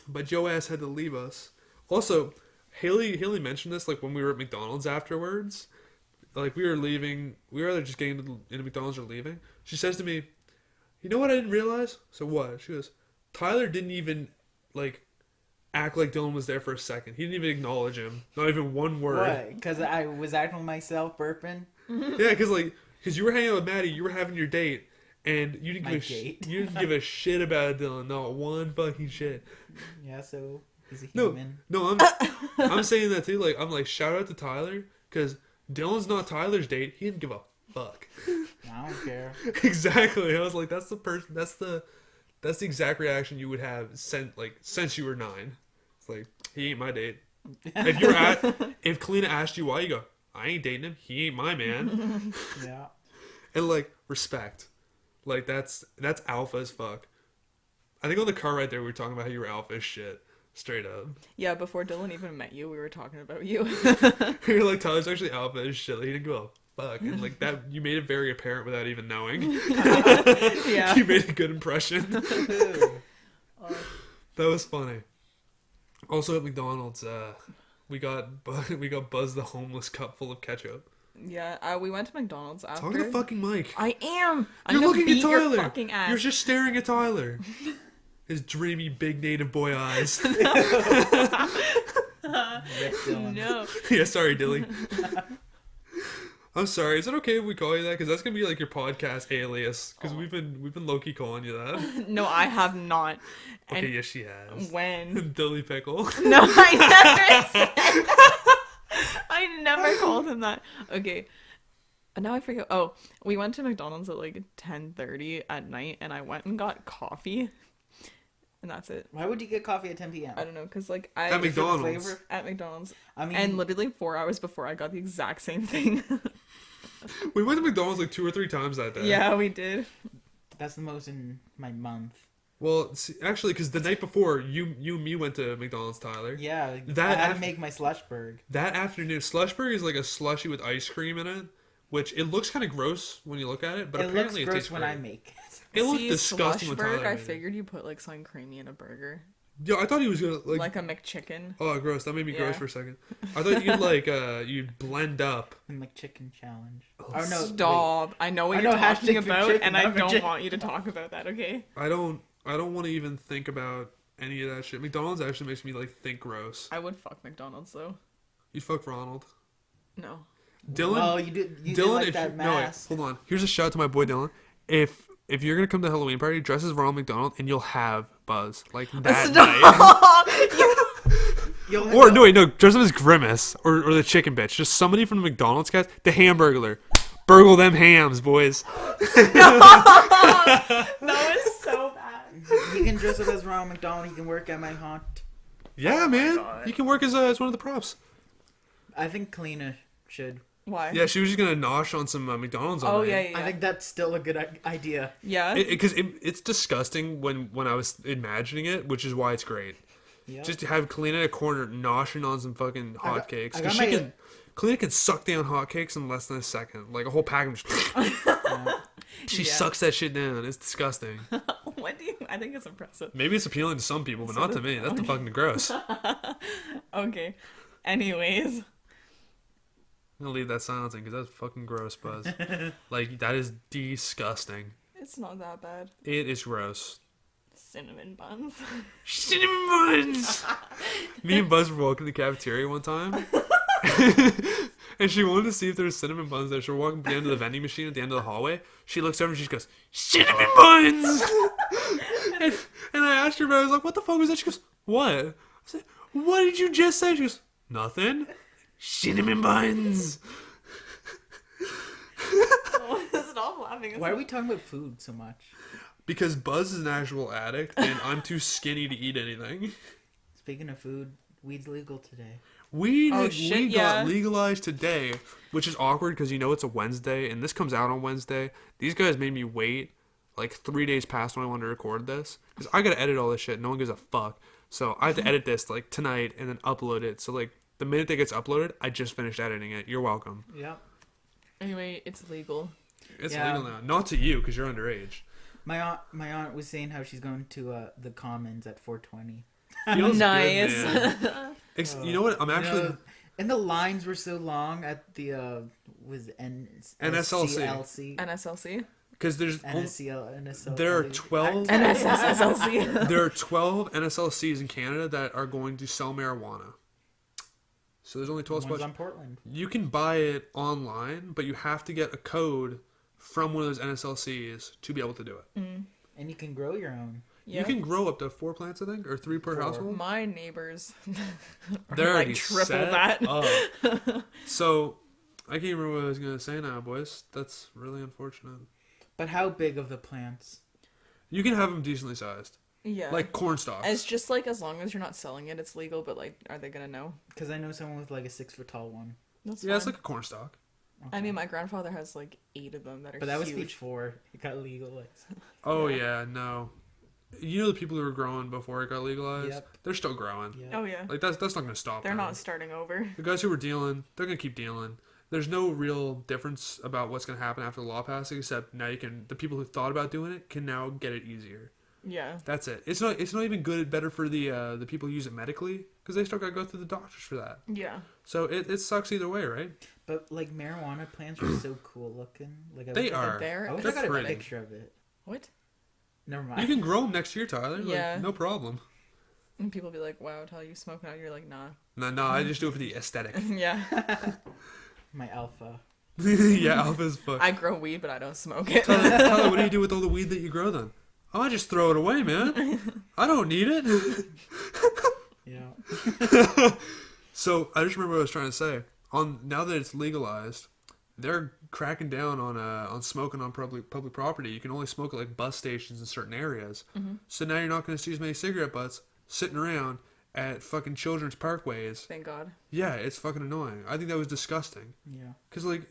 But Joe ass had to leave us. Also, Haley mentioned this, like, when we were at McDonald's afterwards. Like, we were leaving. We were either just getting into McDonald's or leaving. She says to me, you know what I didn't realize? So what? She goes, Tyler didn't even, like, act like Dylan was there for a second. He didn't even acknowledge him. Not even one word. What? Because I was acting with myself burping? Yeah, because you were hanging out with Maddie, you were having your date, and you didn't My date. you didn't give a shit about Dylan. Not one fucking shit. Yeah, so he's a No, human. no, I'm saying that too. Like, I'm like, shout out to Tyler, because Dylan's not Tyler's date. He didn't give a fuck. I don't care. Exactly. I was like, that's the person. That's the exact reaction you would have since you were 9. It's like, he ain't my date. If Kalina asked you why, you go, I ain't dating him. He ain't my man. Yeah. And like, respect. Like, that's alpha as fuck. I think on the car right there we were talking about how you were alpha as shit. Straight up. Yeah, before Dylan even met you, we were talking about you. You're like, Tyler's actually alpha as shit. Like, he didn't give a fuck. And like that, you made it very apparent without even knowing. Yeah. You made a good impression. That was funny. Also at McDonald's, we got Buzz the homeless cup full of ketchup. Yeah, we went to McDonald's after. Talk to the fucking mic. I am. I'm You're gonna looking beat at Tyler. your fucking ass. You're just staring at Tyler. His dreamy big native boy eyes. Rip Dylan. No. Yeah, sorry, Dilly. I'm sorry. Is it okay if we call you that? Because that's gonna be like your podcast alias. Because we've been low key calling you that. No, I have not. Okay, And yes, she has. when? Dilly pickle. No, I never said that. I never called him that. Okay. Now I forget. Oh, we went to McDonald's at like 10:30 at night, and I went and got coffee. and that's it. Why would you get coffee at 10 p.m.? I don't know, cause like At I McDonald's. flavor? at McDonald's, I mean, and literally 4 hours before I got the exact same thing. We went to McDonald's like 2 or 3 times that day. Yeah, we did. that's the most in my month. Well, see, actually, because the night before, you and me went to McDonald's, Tyler. Yeah, That I had af- to make my slushburg. That afternoon, Slushburger is like a slushie with ice cream in it, which it looks kind of gross when you look at it, but It looks apparently gross tastes when great. I make it. It looked See, disgusting when Tyler Slushburg, I made it. figured you put like something creamy in a burger, Yo, I thought he was gonna like a McChicken. Oh, gross! That made me gross Yeah. for a second. I thought you'd like you'd blend up. The McChicken challenge. Oh, no. wait. Stop! I know what I you're know, talking hashtag about, McChicken, and I not don't McChicken. want you to talk about that. Okay? I don't want to even think about any of that shit. McDonald's actually makes me like think gross. I would fuck McDonald's though. You fuck Ronald. No. Dylan. Well, you did Dylan, like if that you, no, wait, mask. hold on. Here's a shout out to my boy Dylan. If you're gonna come to the Halloween party, dress as Ronald McDonald, and you'll have Buzz like that night. You'll Or no, wait, no, dress up as Grimace or the chicken bitch. Just somebody from the McDonald's cast. The Hamburglar. Burgle them hams, boys. That was so bad. He can dress up as Ronald McDonald. He can work at my haunt. Yeah, man. God. You can work as one of the props. I think Kalina should. Why? Yeah, she was just gonna nosh on some McDonald's. All Oh night. yeah, yeah. I think that's still a good idea. Yeah. Because it's disgusting when I was imagining it, which is why it's great. Yeah. Just to have Kalina in a corner noshing on some fucking I got- hotcakes. I Because got she my- can, Kalina can suck down hotcakes in less than a second. Like a whole pack of them. She Yeah. sucks that shit down. It's disgusting. What do you? I think it's impressive. Maybe it's appealing to some people, but not to me. That's the fucking gross. I'm Okay. Anyways, gonna leave that silencing because that's fucking gross, Buzz. Like, that is disgusting. it's not that bad. It is gross. Cinnamon buns. Cinnamon buns! Me and Buzz were walking to the cafeteria one time. And she wanted to see if there was cinnamon buns there. So we're walking down to the vending machine at the end of the hallway. She looks over and she goes, cinnamon buns! and I asked her about it. I was like, what the fuck was that? She goes, what? I said, what did you just say? She goes, nothing. Cinnamon buns! Stop laughing. Why are we talking about food so much? Because Buzz is an actual addict and I'm too skinny to eat anything. Speaking of food, weed's legal today. Weed shit, got yeah. legalized today, which is awkward because you know it's a Wednesday and this comes out on Wednesday. These guys made me wait like 3 days past when I wanted to record this because I gotta edit all this shit. No one gives a fuck, so I have to edit this like tonight and then upload it. So like the minute that gets uploaded, I just finished editing it. You're welcome. Yep. Anyway, it's legal. It's Yeah. legal now, not to you because you're underage. My aunt was saying how she's going to the Commons at 420. Feels good, Nice. man. You know what? I'm actually. You know, and the lines were so long at the was NSLC. NSLC. Because there's NSL. there are 12 NSSLC. there are 12 NSLCs in Canada that are going to sell marijuana. So there's only 12 One's spots. on Portland. You can buy it online, but you have to get a code from one of those NSLCs to be able to do it. And you can grow your own. Yeah. You can grow up to 4 plants, I think, or 3 per 4. household. My neighbors are They're already like triple set that. up. So I can't remember what I was gonna say now, boys. That's really unfortunate. But how big of the plants? You can have them decently sized, Yeah. like corn stalks. It's just like as long as you're not selling it, it's legal. But like, are they gonna know? Because I know someone with like a 6-foot tall one. That's Yeah, it's fine. like a corn stalk. I mean, my grandfather has like 8 of them that are But that was huge. before it got legalized. Oh Yeah. yeah, no. You know the people who were growing before it got legalized? Yep. They're still growing. Yeah. Oh yeah, Like that's not gonna stop. they're them. not starting over. The guys who were dealing, they're gonna keep dealing. There's no real difference about what's gonna happen after the law passes, except now you can. The people who thought about doing it can now get it easier. Yeah. That's it. It's not even good. Better for the people who use it medically because they still gotta go through the doctors for that. Yeah. So it sucks either way, right? But like marijuana plants are so cool looking. Like I They wish I are. could- They're- I wish They're I got a pretty. picture of it. What? Never You mind. can grow them next year, Tyler. Like, Yeah. no problem. And people be like, "Wow, Tyler, you smoke now?" You're like, "Nah." No, I just do it for the aesthetic. Yeah. My alpha. Yeah, alpha as fuck. I grow weed, but I don't smoke it. Tyler, what do you do with all the weed that you grow then? Oh, I just throw it away, man. I don't need it. Yeah. So I just remember what I was trying to say. Now that it's legalized, they're cracking down on smoking on public property. You can only smoke at like bus stations in certain areas. So now you're not going to see as many cigarette butts sitting around at fucking children's parkways. Thank God. Yeah, it's fucking annoying. I think that was disgusting. Yeah. Cause like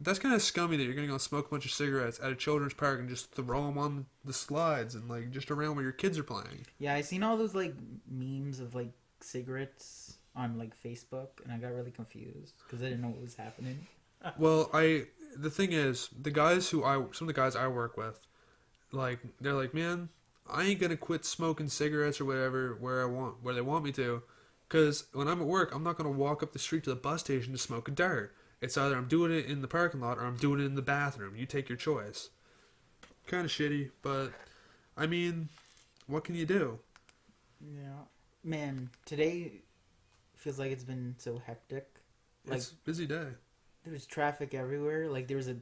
that's kind of scummy that you're gonna go smoke a bunch of cigarettes at a children's park and just throw them on the slides and like just around where your kids are playing. Yeah, I seen all those like memes of like cigarettes on like Facebook, and I got really confused because I didn't know what was happening. Well, the thing is, some of the guys I work with, like they're like, man, I ain't gonna quit smoking cigarettes or whatever where they want me to, because when I'm at work, I'm not gonna walk up the street to the bus station to smoke a dart. It's either I'm doing it in the parking lot or I'm doing it in the bathroom. You take your choice. Kind of shitty, but I mean, what can you do? Yeah. Man, today feels like it's been so hectic. Like, It's a busy day. there's traffic everywhere. Like, there was a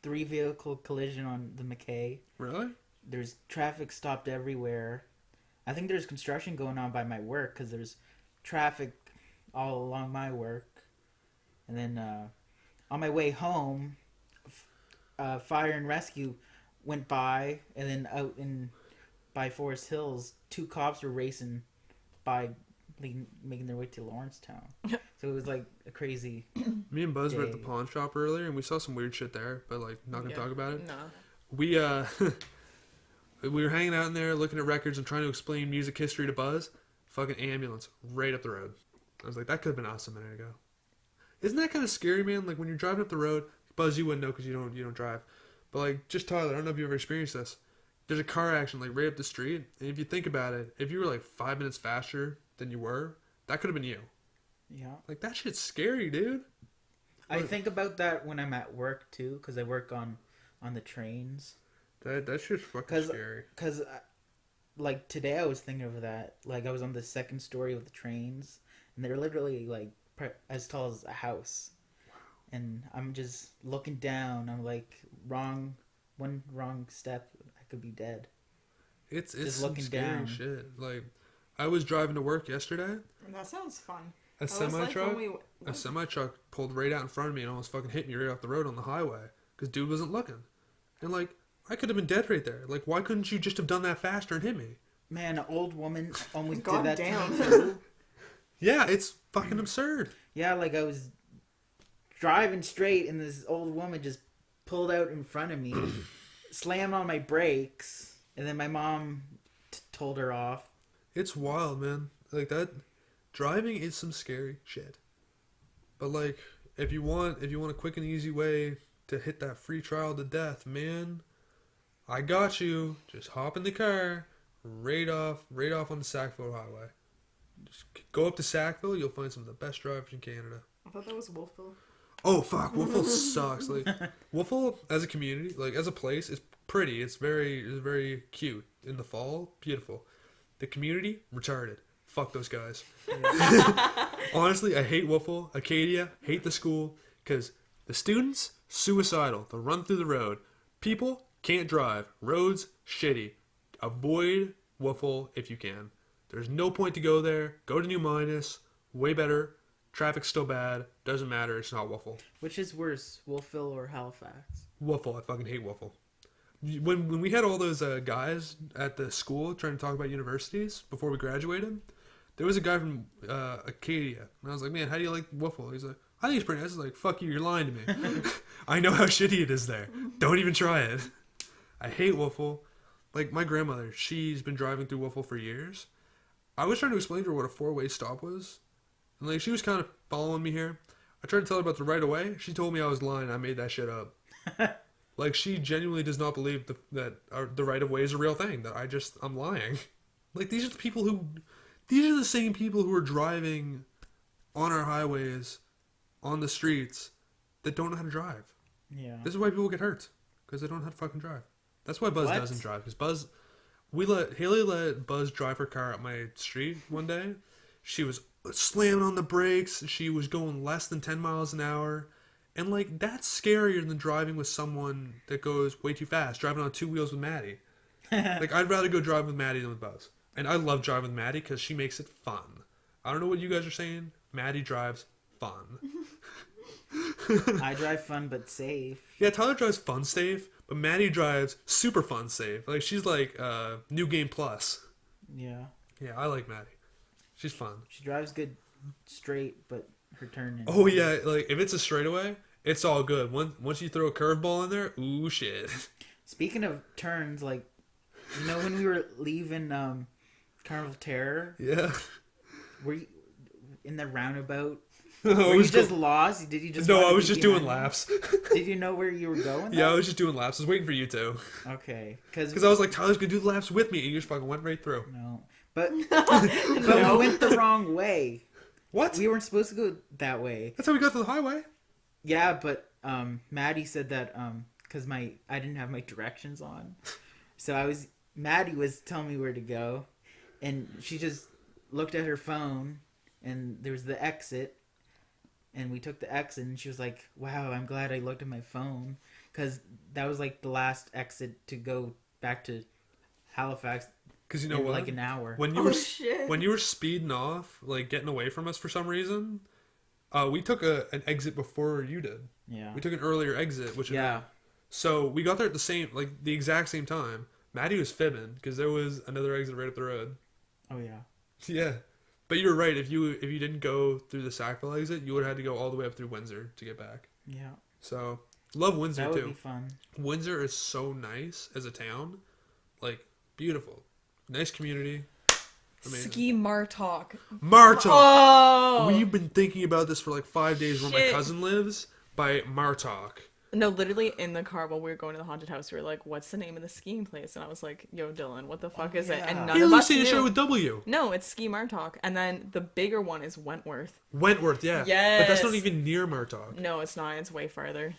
3-vehicle collision on the McKay. Really? There's traffic stopped everywhere. I think there's construction going on by my work because there's traffic all along my work. And then on my way home, fire and rescue went by, and then out by Forest Hills, 2 cops were racing by, like, making their way to Lawrencetown. So it was like a crazy. Me and Buzz were at the Day. pawn shop earlier, and we saw some weird shit there, but like not gonna Yeah. talk about it. No. We we were hanging out in there looking at records and trying to explain music history to Buzz. Fucking ambulance right up the road. I was like, that could have been us a minute ago. Isn't that kind of scary, man? Like when you're driving up the road, Buzz, you wouldn't know because you don't drive. But like, just Tyler, I don't know if you've ever experienced this. There's a car accident like right up the street, and if you think about it, if you were like 5 minutes faster than you were, that could have been you. Yeah. Like that shit's scary, dude. I think about that when I'm at work too, because I work on the trains. That shit's fucking 'Cause- scary. Because, like, today I was thinking of that. Like, I was on the second story of the trains, and they're literally, like, as tall as a house. And I'm just looking down. I'm like, one wrong step, I could be dead. It's Just some looking scary down. shit. Like, I was driving to work yesterday. That sounds fun. A That was like semi-truck, when a semi-truck pulled right out in front of me and almost fucking hit me right off the road on the highway because dude wasn't looking. And like, I could have been dead right there. Like, why couldn't you just have done that faster and hit me? Man, an old woman almost God did that damn. to me too. Yeah, it's fucking absurd. Yeah, like, I was driving straight, and this old woman just pulled out in front of me, slammed on my brakes, and then my mom told her off. It's wild, man. Like that, driving is some scary shit. But like, if you want a quick and easy way to hit that free trial to death, man, I got you. Just hop in the car, right off on the Sackville Highway. Just go up to Sackville, you'll find some of the best drivers in Canada. I thought that was Wolfville. Oh fuck, Wolfville sucks. Like Wolfville as a community, like as a place, is pretty. It's very cute in the fall, beautiful. The community, retarded. Fuck those guys. Honestly, I hate Wolfville, Acadia, hate the school, because the students, suicidal. They'll run through the road. People can't drive. Roads, shitty. Avoid Wolfville if you can. There's no point to go there. Go to New Minas. Way better. Traffic's still bad. Doesn't matter. It's not Wolfville. Which is worse, Wolfville or Halifax? Wolfville. I fucking hate Wolfville. When we had all those guys at the school trying to talk about universities before we graduated, there was a guy from Acadia. And I was like, man, how do you like Wolfville? He's like, I think it's pretty nice. I was like, fuck you, you're lying to me. I know how shitty it is there. Don't even try it. I hate Wolfville. Like, my grandmother, she's been driving through Wolfville for years. I was trying to explain to her what a 4-way stop was. And, like, she was kind of following me here. I tried to tell her about the right of way. She told me I was lying. I made that shit up. Like, she genuinely does not believe that the right of way is a real thing. That I'm lying. Like, these are the same people who are driving on our highways, on the streets, that don't know how to drive. Yeah. This is why people get hurt. Because they don't know how to fucking drive. That's why Buzz What? doesn't drive. Because Haley let Buzz drive her car up my street one day. She was slamming on the brakes. She was going less than 10 miles an hour. And, like, that's scarier than driving with someone that goes way too fast. Driving on 2 wheels with Maddie. Like, I'd rather go drive with Maddie than with Buzz. And I love driving with Maddie because she makes it fun. I don't know what you guys are saying. Maddie drives fun. I drive fun but safe. Yeah, Tyler drives fun safe, but Maddie drives super fun safe. Like, she's like New Game Plus. Yeah. Yeah, I like Maddie. She's fun. She drives good straight, but her turn. Oh yeah, like if it's a straightaway, it's all good. Once you throw a curveball in there, ooh shit. Speaking of turns, like, you know when we were leaving Carnival Terror, Yeah. were you in the roundabout? I Were you was just lost? Did you just? No, want I to was be just doing behind me? laps. Did you know where you were going? Yeah, I though? was just doing laps. I was waiting for you to. Okay, because Because I was like, Tyler's gonna do the laps with me, and you just fucking went right through. no, but we went the wrong way. What? We weren't supposed to go that way. That's how we got to the highway. Yeah, but Maddie said that because I didn't have my directions on, so Maddie was telling me where to go, and she just looked at her phone, and there was the exit, and we took the exit, and she was like, "Wow, I'm glad I looked at my phone, because that was like the last exit to go back to Halifax Because you know in what? like an hour." When you Oh, were shit. when you were speeding off, like getting away from us for some reason, we took an exit before you did. Yeah. We took an earlier exit, which Yeah. So we got there at the exact same time. Maddie was fibbing because there was another exit right up the road. Oh yeah. Yeah, but you were right. If you didn't go through the Sackville exit, you would have had to go all the way up through Windsor to get back. Yeah. So love Windsor That would too. be fun. Windsor is so nice as a town, like beautiful, nice community. Amazing. Ski Martok. Martok. Oh! We've been thinking about this for like 5 days where my Shit. cousin lives by Martok. No, literally in the car while we were going to the haunted house, we were like, "What's the name of the skiing place?" And I was like, "Yo, Dylan, what the fuck is it?" yeah. And none Hey, of us Lucy, knew. show with W. No, it's Ski Martok, and then the bigger one is Wentworth. Wentworth, yeah. But that's not Yes. even near Martok. No, it's not. It's way farther.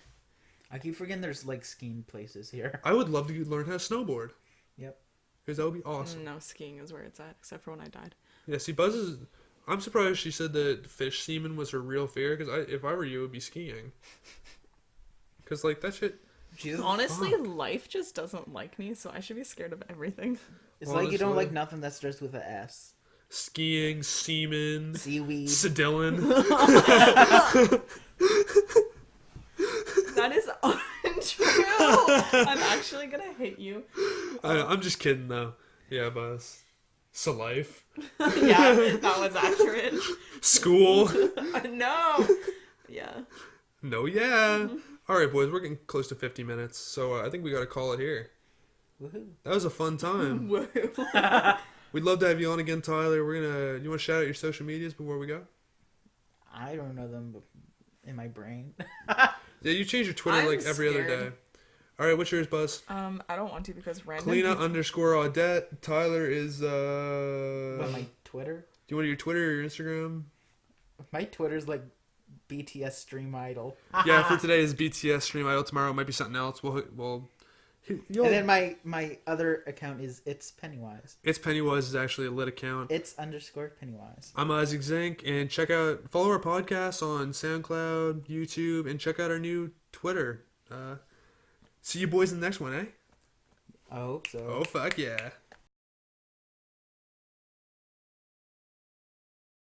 I keep forgetting there's like skiing places here. I would love to learn how to snowboard. Yep. Because that would be awesome. No, skiing is where it's at, except for when I died. Yeah, see, Buzz is... I'm surprised she said that fish semen was her real fear, because if I were you, it would be skiing. Because, like, that shit... She's Honestly, Fuck. life just doesn't like me, so I should be scared of everything. It's like you don't Honestly. like nothing that starts with a S. Skiing, semen, Seaweed. sedillin. That is untrue. I'm actually gonna hit you. I'm just kidding, though. Yeah, Buzz. So life. Yeah, that was accurate. School. No. Yeah. No, yeah. All right, boys, we're getting close to 50 minutes, so I think we got to call it here. Woohoo. That was a fun time. Woo. We'd love to have you on again, Tyler. You want to shout out your social medias before we go? I don't know them in my brain. Yeah, you change your Twitter I'm like every other scared. day. All right, what's yours, Buzz? I don't want to because random. Kalina _Audette. Tyler is But my Twitter? Do you want your Twitter or your Instagram? My Twitter's like BTS Stream Idol. Yeah, for today is BTS Stream Idol. Tomorrow it might be something else. You'll, And then my other account is It's Pennywise. It's Pennywise is actually a lit account. It's _Pennywise. I'm Isaac Zink, and follow our podcast on SoundCloud, YouTube, and check out our new Twitter. See you boys in the next one, eh? I hope so. Oh, fuck yeah.